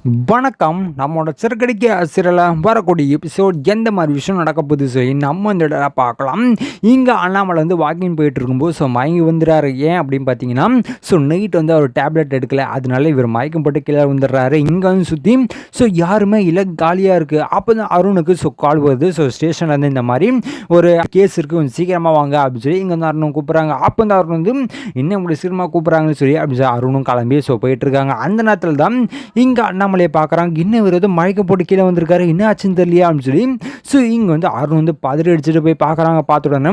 வணக்கம். நம்மளோட சிறுகடிக்க சிறையில் வரக்கூடிய எபிசோட் எந்த மாதிரி விஷயம் நடக்க போகுது சொல்லி நம்ம இந்த இடத்துல பார்க்கலாம். இங்கே அண்ணாமலை வந்து வாக்கிங் போயிட்டு இருக்கும்போது மயங்கி வந்துடுறாரு. ஏன் அப்படின்னு பார்த்தீங்கன்னா நைட் வந்து அவர் டேப்லெட் எடுக்கல, அதனால இவர் மயக்கம் போட்டு கீழே வந்துடுறாரு. இங்கே வந்து சுற்றி யாருமே இல்லை, காலியாக இருக்குது. அப்போ தான் அருணுக்கு கால் வருது. ஸ்டேஷன்லேருந்து இந்த மாதிரி ஒரு கேஸ் இருக்குது, கொஞ்சம் சீக்கிரமாக வாங்க அப்படின்னு சொல்லி இங்கே வந்து அருணும் கூப்பிட்றாங்க. அப்போ வந்து அருண் வந்து இன்னும் உங்களுக்கு சீக்கிரமாக கூப்பிட்றாங்கன்னு சொல்லி அப்படின்னு சொல்லி அருணும் கிளம்பி போயிட்டு இருக்காங்க. அந்த நேரத்தில் தான் இங்கே அண்ணாமலையை பார்க்குறாங்க. இன்னும் இவர் வந்து மயக்க போட்டு கீழே வந்திருக்காரு, என்ன ஆச்சுன்னு தெரியலையா அப்படின்னு சொல்லி இங்கே வந்து அருண் வந்து பதறி அடிச்சுட்டு போய் பார்க்குறாங்க. பார்த்த உடனே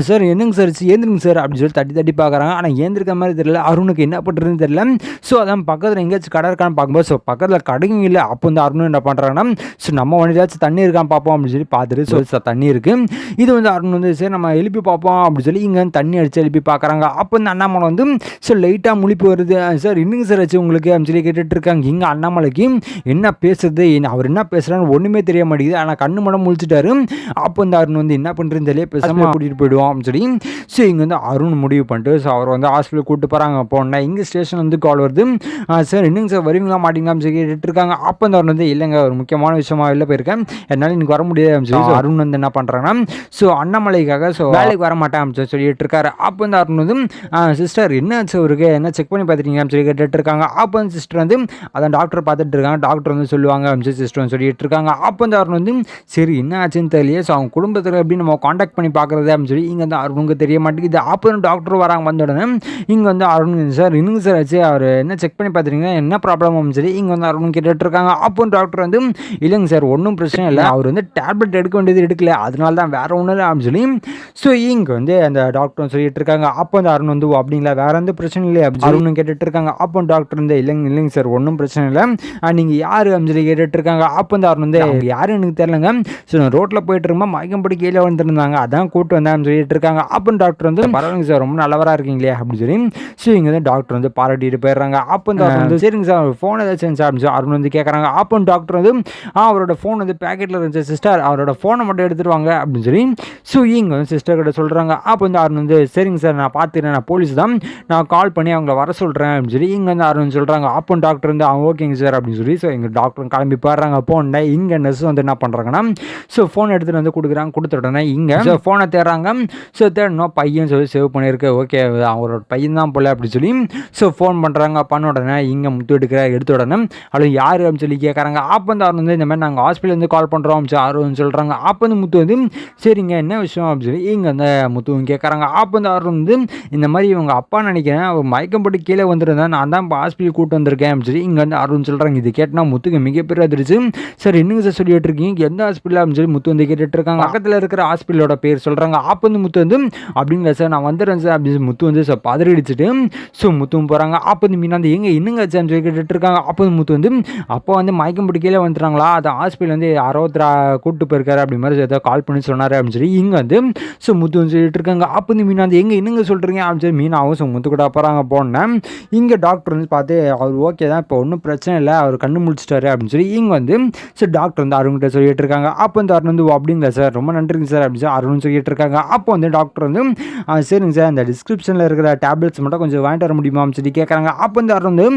சார் என்னங்க சார், ஏந்திருங்க சார் அப்படின்னு சொல்லி தட்டி தட்டி பார்க்குறாங்க. ஆனால் ஏந்திருக்க மாதிரி தெரியல, அருணுக்கு என்ன பண்ணுறதுன்னு தெரியல. அதான் பக்கத்தில் எங்கேயாச்சும் கடை இருக்கான்னு பார்க்கும்போது பக்கத்தில் கடையும் இல்லை. அப்போ வந்து அருண் என்ன பண்ணுறாங்கன்னா நம்ம வண்டியாச்சும் தண்ணி இருக்கான்னு பார்ப்போம் அப்படின்னு சொல்லி பார்த்துட்டு தண்ணி இருக்குது. இது வந்து அருண் வந்து சரி நம்ம எழுப்பி பார்ப்போம் அப்படின்னு சொல்லி இங்கே வந்து தண்ணி அடித்து எழுப்பி பார்க்குறாங்க. அப்போ வந்து அண்ணாமலை வந்து லைட்டாக முழிப்பு வருது. சார் இன்னுங்க சார் ஆச்சு உங்களுக்கு அப்படின்னு சொல்லி கேட்டுட்டு இருக்காங்க. இங்கே அண்ணாமலைக்கு என்ன பேசுறது, அவர் என்ன பேசுறான்னு ஒன்றுமே தெரிய மாட்டேங்குது. ஆனால் கண்ணு மடம் முழிச்சிட்டாரு. அப்போ இந்த அருண் வந்து என்ன பண்ணுறதுன்னு தெரியல, பேசாமல் கூட்டிகிட்டு போயிடுவோம் அப்படின்னு சொல்லி இங்கே வந்து அருண் முடிவு பண்ணிட்டு அவர் வந்து ஹாஸ்பிட்டல் கூப்பிட்டு போகிறாங்க. போன இங்கே ஸ்டேஷன் வந்து கால் வருது. சார் என்னங்க சார் வருவீங்களா மாட்டீங்களான்னு சொல்லி கேட்டுட்டு இருக்காங்க. அப்போ இந்த அருண் வந்து இல்லைங்க, ஒரு முக்கியமான விஷயமா வெளில போயிருக்கேன், என்னால் இன்னைக்கு வர முடியாது அப்படின்னு சொல்லி அருண் வந்து என்ன பண்ணுறாங்கன்னா அண்ணாமலைக்காக வேலைக்கு வர மாட்டேன் அப்படின்னு சொல்லிட்டு இருக்காரு. அப்போ இந்த அருண் வந்து சிஸ்டர் என்ன ஆச்சு அவருக்கு, என்ன செக் பண்ணி பார்த்துட்டீங்க அப்படின்னு சொல்லி கேட்டுட்டு இருக்காங்க. அப்போ வந்து சிஸ்டர் வந்து அதான் டாக்டர் பார்த்துட்டு இருக்காங்க. டாக்டர் வந்து சொல்லுவாங்க அப்படின்னு சிஸ்டர் சொல்லிட்டு இருக்காங்க. அப்போ வந்து அருண் வந்து சரி என்ன ஆச்சுன்னு தெரியல, அவங்க குடும்பத்தில் எப்படி நம்ம காண்டாக்ட் பண்ணி பார்க்குறது அப்படின்னு சொல்லி இங்கே வந்து அருணுக்கு தெரிய மாட்டேங்குது. அப்போ டாக்டர் வராங்க. வந்த உடனே இங்கே வந்து அருண் சார் இன்னுங்க சார் ஆச்சு, அவர் என்ன செக் பண்ணி பார்த்துருங்க, என்ன ப்ராப்ளம் அப்படின்னு சொல்லி இங்கே வந்து அருண் கேட்டுட்டு இருக்காங்க. அப்போ டாக்டர் வந்து இல்லைங்க சார் ஒன்றும் பிரச்சனை இல்லை, அவர் வந்து டேப்லெட் எடுக்க வேண்டியது எடுக்கல, அதனால தான் வேற ஒன்றும் இல்லை அப்படின்னு சொல்லி இங்கே வந்து அந்த டாக்டர் சொல்லிட்டு இருக்காங்க. அப்போ வந்து அருண் வந்து அப்படிங்களா வேற எந்த பிரச்சனை இல்லை அப்படின்னு அருண் கேட்டுட்டு இருக்காங்க. அப்போ டாக்டர் வந்து இல்லைங்க சார் ஒன்றும் பிரச்சனை இல்லை, நீங்கள் யார் அப்படின்னு சொல்லி கேட்டுட்டு இருக்காங்க. அப்போ வந்து அருண் வந்து யாரும் எனக்கு தெரியலங்க, ரோட்டில் போயிட்டு இருக்குமா மயக்கம் போட்டு கீழே வந்துருந்தாங்க, அதான் கூப்பிட்டு வந்தேன் சொல்லிட்டு இருக்காங்க. அப்போ டாக்டர் வந்து பரவாயில்லைங்க சார் ரொம்ப நல்லவராக இருக்கீங்களே அப்படின்னு சொல்லி இங்கே வந்து டாக்டர் வந்து பாராட்டிட்டு போயிடுறாங்க. அப்போ வந்து சரிங்க சார் ஃபோன் ஏதாச்சும் சார் அப்படின்னு அருண் வந்து கேட்குறாங்க. அப்போ டாக்டர் வந்து அவரோட ஃபோன் வந்து பேக்கெட்டில் இருந்துச்சு சிஸ்டர், அவரோட ஃபோனை மட்டும் எடுத்துட்டு வாங்க அப்படின்னு சொல்லி இங்கே வந்து சிஸ்டர் கிட்ட சொல்கிறாங்க. அப்போ வந்து அருண் வந்து சரிங்க சார் நான் பார்த்துக்கிறேன், நான் போலீஸ் தான், நான் கால் பண்ணி அவங்கள வர சொல்கிறேன் அப்படின்னு சொல்லி இங்கே வந்து அருண் சொல்கிறாங்க. அப்போ டாக்டர் வந்து ஓகேங்க சார் அப்படின்னு சொல்லி எங்கள் டாக்டரும் கிளம்பி போடுறாங்க. போன இங்கே நர்ஸ் வந்து என்ன பண்ணுறாங்கன்னா ஃபோன் எடுத்துகிட்டு வந்து கொடுக்குறாங்க. கொடுத்த உடனே இங்கே ஃபோனை தேடுறாங்க. தேடணும் பையன் சொல்லி சேவ் பண்ணியிருக்கு, ஓகே அவரோட பையன் தான் போல அப்படின்னு சொல்லி ஃபோன் பண்ணுறாங்க. பண்ண உடனே இங்கே முத்து எடுத்த உடனே அது யார் அப்படின்னு சொல்லி கேட்குறாங்க. அப்போ வந்து அவர் வந்து இந்த மாதிரி நாங்கள் ஹாஸ்பிட்டலேருந்து கால் பண்ணுறோம் யாருன்னு சொல்கிறாங்க. அப்போ வந்து முத்து வந்து சரிங்க என்ன விஷயம் அப்படின்னு சொல்லி இங்கே அந்த முத்துவும் கேட்குறாங்க. அப்போ வந்து அவர் வந்து இந்த மாதிரி இவங்க அப்பா நினைக்கிறேன் அவர் மயக்கம் போட்டு கீழே வந்துருந்தேன், நான் தான் இப்போ ஹாஸ்பிட்டல் கூப்பிட்டு வந்திருக்கேன் அப்படின்னு சொல்லி இங்கே வந்து அருண் சொல்கிறாங்க. இது கேட்டால் முத்துக்கு மிகப்பெரிய அதிர்ச்சி. சார் என்னங்க சார் சொல்லிட்டு இருக்கீங்க, எந்த ஹாஸ்பிட்டல் அப்படின்னு சொல்லி முத்து வந்து கேட்டுட்டு இருக்காங்க. பக்கத்தில் இருக்கிற ஹாஸ்பிட்டலோட பேர் சொல்கிறாங்க. அப்போ வந்து முத்து வந்து அப்படிங்களா சார் நான் வந்துடுறேன் சார் அப்படின்னு முத்து வந்து பதறி அடிச்சுட்டு முத்துவும் போகிறாங்க. அப்போ வந்து மீனா வந்து எங்கே என்னங்க சார்னு சொல்லி கேட்டுட்டு இருக்காங்க. அப்போ வந்து முத்து வந்து அப்போ வந்து மயக்கம் போட்டு கீழே வந்துட்டாங்களா, அது ஹாஸ்பிட்டல் வந்து யாரோ கூப்பிட்டு போயிருக்காரு அப்படி மாதிரி ஏதோ கால் பண்ணி சொன்னார் அப்படின்னு சொல்லி இங்கே வந்து முத்து வந்து சொல்லிட்டு இருக்காங்க. அப்போ வந்து மீனா வந்து எங்கே என்னங்க சொல்கிறீங்க அப்படின்னு சொல்லி மீனாவும் முத்து கூட போகிறாங்க. போனேன் இங்கே டாக்டர் வந்து பார்த்து அவர் ஓகே தான், இப்போ ஒன்றும் பிரச்சனை இல்லை, அவர் கண்ணு முடிச்சிட்டாரு அப்படின்னு சொல்லி இங்கே வந்து டாக்டர் வந்து அருண்கிட்ட சொல்லிட்டு இருக்காங்க. அப்போ வந்து அருண் வந்து அப்படிங்களா சார் ரொம்ப நன்றிங்க சார் அப்படின்னு சொல்லி அருண் சொல்லிட்டு இருக்காங்க. அப்போ வந்து டாக்டர் வந்து சரிங்க சார் இந்த டிஸ்கிரிப்ஷனில் இருக்கிற டேப்லெட்ஸ் மட்டும் கொஞ்சம் வாங்கிட்டு வர முடியுமா அப்படின்னு சொல்லி கேட்குறாங்க. அப்போ வந்து அருண் வந்து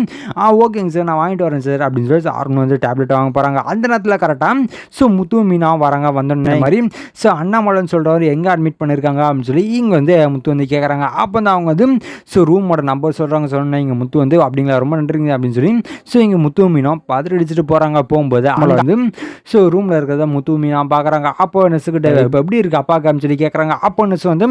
ஓகேங்க சார் நான் வாங்கிட்டு வரேன் சார் அப்படின்னு சொல்லி அருண் வந்து டேப்லெட் வாங்க போகிறாங்க. அந்த நேரத்தில் கரெக்டாக முத்து மீனா வராங்க. வந்தோடனே மாதிரி அண்ணாமலைன்னு சொல்கிறவர் எங்கே அட்மிட் பண்ணியிருக்காங்க அப்படின்னு சொல்லி இங்கே வந்து முத்து வந்து கேட்குறாங்க. அப்போ வந்து அவங்க வந்து ரூமோட நம்பர் சொல்கிறாங்க. சொன்னேன் இங்கே முத்து வந்து அப்படிங்களா ரொம்ப நன்றிங்க அப்படின்னு சொல்லி இங்கே முத்து மீனும் பதறி அடிச்சுட்டு போகிறாங்க. போகும்போது அவங்கள வந்து ரூமில் இருக்கிறத முத்து மீனா பார்க்குறாங்க. அப்போ நெஸ்ஸுக்கிட்ட இப்போ எப்படி இருக்குது அப்பாவுக்கு அப்படின்னு சொல்லி கேட்குறாங்க. அப்போ நெஸ் வந்து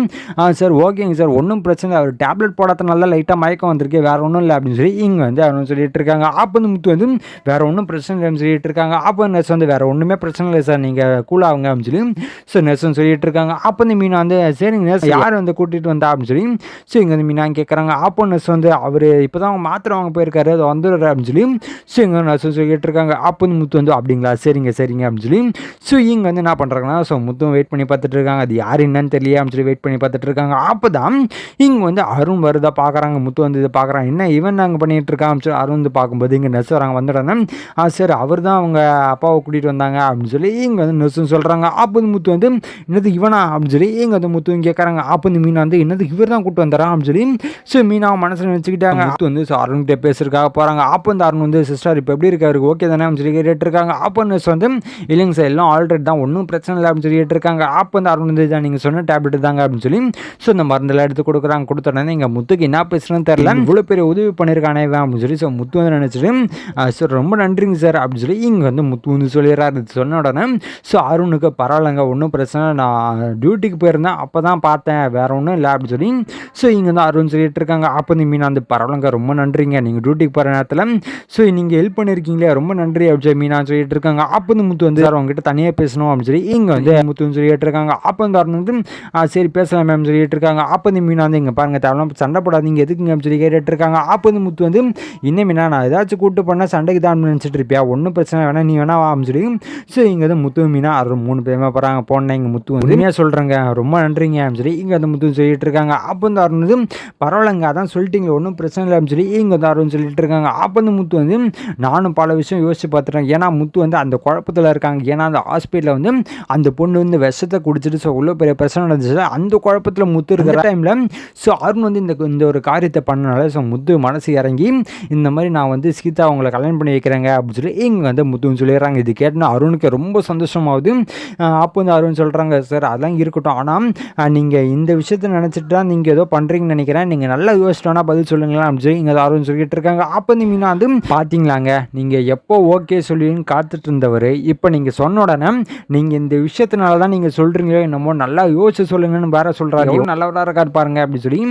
சார் ஓகேங்க சார் ஒன்றும் பிரச்சனை, அவர் டேப்லெட் போடாதனால லைட்டாக மயக்கம் வந்திருக்கு, வேறு ஒன்றும் இல்லை அப்படின்னு சொல்லி இங்கே வந்து அவனு சொல்லிட்டு இருக்காங்க. அப்போ வந்து முத்து வந்து வேறு ஒன்றும் பிரச்சனை இல்லைன்னு சொல்லிட்டு இருக்காங்க. அப்போ நெஸ் வந்து வேறு ஒன்றுமே பிரச்சனை இல்லை சார் நீங்கள் கூலாகுங்க அப்படின்னு சொல்லி நெஸ்ன்னு சொல்லிட்டு இருக்காங்க. அப்போ வந்து மீனா வந்து சரிங்க நெஸ் யார் வந்து கூட்டிகிட்டு வந்தா அப்படின்னு சொல்லி இங்கே வந்து மீனா கேட்குறாங்க. அப்போ நெஸ் வந்து அவர் இப்போ தான் அவங்க மாத்திரை வாங்க போயிருக்காரு, அது வந்துடுறாரு அப்படின்னு சொல்லி இங்கே நெஸ் சொல்லிட்டு இருக்காங்க. அப்போ வந்து முத்து வந்து அப்படிங்களா சரிங்க அப்படின்னு சொல்லி இங்கே வந்து என்ன பண்ணுறாங்கன்னா முத்தும் வெயிட் பண்ணி பார்த்துட்டு இருக்காங்க. அது யார் என்னன்னு தெரியல அப்படின்னு சொல்லி வெயிட் பண்ணி பார்த்துட்டு இருக்காங்க. அப்போ தான் இங்கே வந்து அருண் வருதா பார்க்குறாங்க. முத்து வந்து இதை பார்க்குறாங்க. என்ன இவன் நாங்கள் பண்ணிட்டு இருக்கான் சொல்லி அருண் வந்து பார்க்கும்போது இங்கே நெஸ் வராங்க. வந்துடுறாங்க. சார் அவர் தான் அவங்க அப்பாவை கூட்டிகிட்டு வந்தாங்க அப்படின்னு சொல்லி இங்கே வந்து நெஸ்ஸுன்னு சொல்கிறாங்க. அப்போ வந்து முத்து வந்து என்னது இவனா அப்படின்னு சொல்லி இங்கே வந்து முத்து கேட்குறாங்க. அப்போ வந்து மீனா வந்து என்னது இவர் தான் கூப்பிட்டு வந்தாரா அப்படின்னு சொல்லி மீனா மனசில் வச்சுக்கிட்டாங்க. முத்து வந்து அருண்கிட்ட பேசுறதுக்காக போகிறாங்க. அப்போ வந்து அருண் வந்து சிஸ்டர் இப்போ எப்படி இருக்காரு ஓகே தானே அப்படின்னு சொல்லி கேட்டுருக்காங்க. அப்போ நர்ஸ் வந்து இல்லைங்க சார் எல்லாம் ஆல்ரெடி தான் ஒன்றும் பிரச்சனை இல்லை அப்படின்னு சொல்லி கேட்டுருக்காங்க. அப்போ வந்து அருண் வந்து தான் நீங்கள் சொன்ன டேப்லெட் தாங்க அப்படின்னு சொல்லி இந்த மருந்தெல்லாம் எடுத்து கொடுக்குறாங்க. கொடுத்தோடனே எங்கள் முத்துக்கு என்ன பேசுகிறேன்னு தெரியல, இவ்வளோ பெரிய உதவி பண்ணியிருக்கானே அப்படின்னு சொல்லி முத்து வந்து நினச்சிட்டு சார் ரொம்ப நன்றிங்க சார் அப்படின்னு சொல்லி இங்கே வந்து முத்து வந்து சொல்லிடுறாரு. சொன்ன உடனே அருணுக்கு பரவாயில்லைங்க ஒன்றும் பிரச்சனை, நான் டியூட்டிக்கு போயிருந்தேன் அப்போ தான் பார்த்தேன், வேற ஒன்றும் இல்லை அப்படின்னு சொல்லி இங்கே வந்து அருண் சொல்லிட்டு இருக்காங்க. அப்போ வந்து மீனா வந்து பரவாயில்லைங்க ரொம்ப நன்றிங்க, நீங்கள் டியூட்டிக்கு போகிற நேரத்தில் நீங்கள் ஹெல்ப் பண்ணியிருக்கீங்களே ரொம்ப நன்றி அப்படின்னு சொல்லி மீனா சொல்லிட்டு இருக்காங்க. அப்போ வந்து முத்து வந்து சார் அவங்ககிட்ட தனியாக பேசணும் அப்படின்னு சொல்லி இங்கே வந்து முத்துன்னு சொல்லிட்டு இருக்காங்க. அப்போ வந்து அருண் வந்து சரி பேசலாம் மேம் சொல்லிட்டு இருக்காங்க. அப்போ வந்து மீனா வந்து இங்கே பாருங்க தேவையில்லாம் சண்டை போடாதீங்க எதுக்குங்க அப்படின்னு சொல்லி கேட்டுட்டு இருக்காங்க. அப்போ வந்து முத்து வந்து இன்னும் மீனா நான் ஏதாச்சும் கூப்பிட்டு பண்ணால் சண்டைக்கு தான் நினச்சிட்டு இருப்பியா, ஒன்றும் பிரச்சனை வேணா நீ வேணா வா அப்படின்னு சொல்லி இங்கே வந்து முத்து மீனா அது 3 பேருமே போகிறாங்க. போனேன் இங்கே முத்து வந்து உண்மையாக சொல்கிறேங்க ரொம்ப நன்றிங்க அப்படின்னு சொல்லி இங்கே வந்து முத்து சொல்லிட்டு இருக்காங்க. அப்போ வந்து அருண் வந்து பரவாயில்லைங்க அதான் சொல்லிட்டீங்க ஒன்றும் பிரச்சனை இல்லை அப்படின்னு சொல்லி இங்கே வந்து அருண் சொல்லிட்டு இருக்காங்க. அப்போ வந்து முத்து வந்து நானும் பல விஷயம் யோசிச்சு பார்த்துட்டேன், ஏன்னா முத்து வந்து அந்த குழப்பத்தில் இருக்காங்க. ஏன்னா அந்த ஹாஸ்பிட்டலில் வந்து அந்த பொண்ணு வந்து விஷத்தை குடிச்சிட்டு உள்ள பெரிய பிரச்சனை நடந்துச்சு, அந்த குழப்பத்தில் முத்து இருக்கிற டைமில் அருண் வந்து இந்த ஒரு காரியத்தை பண்ணனால முத்து மனசு இறங்கி இந்த மாதிரி நான் வந்து சீதா அவங்களை கல்யாணம் பண்ணி வைக்கிறேங்க அப்படின்னு சொல்லி இங்கே வந்து முத்துன்னு சொல்லிடுறாங்க. இது கேட்டோன்னா அருணுக்கு ரொம்ப சந்தோஷமாகுது. அப்போ வந்து அருண் சொல்கிறாங்க சார் அதெல்லாம் இருக்கட்டும், ஆனால் நீங்கள் இந்த விஷயத்தை நினச்சிட்டு தான் நீங்கள் ஏதோ பண்ணுறீங்கன்னு நினைக்கிறேன், நீங்கள் நல்லா யோசிச்சிட்டோன்னா பதில் சொல்லுங்களா அப்படின்னு சொல்லி இங்கே அருண் சொல்லிட்டு இருக்காங்க. அப்போ வந்து மீனா வந்து பார்த்தீங்களாங்க நீங்கள் எப்போ ஓகே சொல்லுவீங்கன்னு காத்துட்டு இருந்தவர் இப்போ நீங்கள் சொன்ன உடனே நீங்கள் இந்த விஷயத்தினால தான் நீங்கள் சொல்கிறீங்களோ என்னமோ நல்லா யோசிச்சு சொல்லுங்கன்னு வேற சொல்கிறாரு, நல்லவராக இருக்காரு பாருங்க அப்படின்னு சொல்லி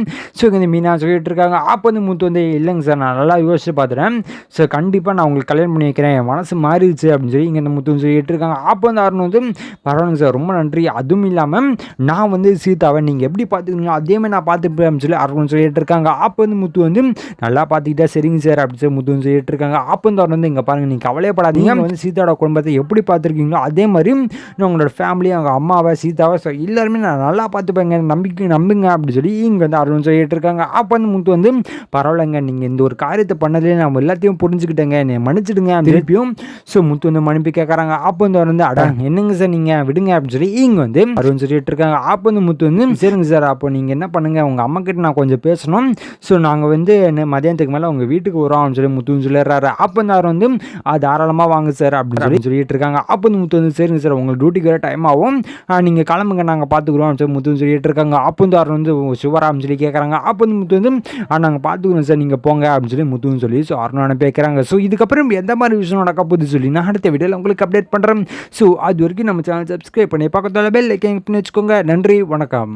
இந்த மீனா சொல்லிட்டு இருக்காங்க. அப்போ வந்து முத்து வந்து இல்லைங்க சார் நான் நல்லா யோசிச்சு பார்த்துட்டேன் சார், கண்டிப்பாக நான் உங்களுக்கு கல்யாணம் பண்ணி வைக்கிறேன், என் மனசு மாறிடுச்சு அப்படின்னு சொல்லி இங்கே இந்த முத்து சொல்லிட்டு இருக்காங்க. அப்போ வந்து அருண் வந்து பரவாயில்லைங்க சார் ரொம்ப நன்றி, அதுவும் இல்லாமல் நான் வந்து சீதாவை நீங்கள் எப்படி பார்த்துக்கீங்களோ அதே மாதிரி நான் பார்த்துப்பேன் அப்படின்னு சொல்லி அருண் சொல்லிட்டு இருக்காங்க. அப்போ வந்து முத்து வந்து நல்லா பார்த்துக்கிட்டா சரிங்க சார் அப்படின்னு சொல்லி முத்து சொல்லிட்டு இருக்காங்க. அப்போ வந்து அருண் வந்து இங்கே பாருங்கள் நீங்கள் கவலையப்படாதீங்க, வந்து சீதாவோட குடும்பத்தை எப்படி பார்த்துருக்கீங்களோ அதே மாதிரி உங்களோட ஃபேமிலி அவங்க அம்மாவை சீதாவை எல்லாருமே நான் நல்லா பார்த்துப்பேங்க, நம்புங்க அப்படின்னு சொல்லி இங்கே வந்து அருண் சொல்லிட்டு இருக்காங்க. அப்போ வந்து முத்து வந்து பரவாயில்லைங்க நீங்கள் இந்த ஒரு காரியத்தை பண்ணதுலேயே நம்ம எல்லாத்தையும் புரிஞ்சுக்கிட்டேங்க, என்னை மன்னிச்சிடுங்க திருப்பியும் முத்து வந்து மன்னிப்பு கேட்குறாங்க. அப்போ வந்து அடா என்னங்க சார் நீங்கள் விடுங்க அப்படின்னு சொல்லி இங்கே வந்து அருண் சொல்லிட்டு இருக்காங்க. அப்போ வந்து முத்து வந்து சரிங்க சார் அப்போ நீங்கள் என்ன பண்ணுங்க உங்கள் அம்மா கிட்ட நான் கொஞ்சம் பேசணும், நாங்கள் வந்து மதியானத்துக்கு மேலே உங்கள் வீட்டுக்கு வரோம் அப்படின்னு சொல்லி முத்துன்னு சொல்லிடுறாரு. அப்போ வந்து அவர் வந்து தாராளமாக வாங்க சார் அப்படின்னு சொல்லிட்டு இருக்காங்க. அப்போ வந்து முத்து வந்து சரிங்க சார் உங்களுக்கு டியூட்டிக்கு வர டைம் ஆகும், நீங்கள் கிளம்புங்க நாங்கள் பார்த்துக்குறோம் சொல்லி முத்துன்னு சொல்லிட்டு இருக்காங்க. அப்போ வந்து அவர் வந்து சிவராம் சொல்லி கேட்குறாங்க. அப்போ வந்து முத்து வந்து நாங்கள் பார்த்துக்குறோம் சார் நீங்கள் போங்க அப்படின்னு சொல்லி முத்துன்னு சொல்லி அருண் அனுப்பி வைக்கிறாங்க. இதுக்கப்புறம் எந்த மாதிரி விஷயம் நடக்க போகுது சொல்லி நான் அடுத்த வீடியோவில் உங்களுக்கு அப்டேட் பண்ணுறேன். அது வரைக்கும் நம்ம சேனல் சப்ஸ்கிரைப் பண்ணி பக்கத்தில் பெல் ஐக்கான் பண்ணி வச்சுக்கோங்க. நன்றி வணக்கம்.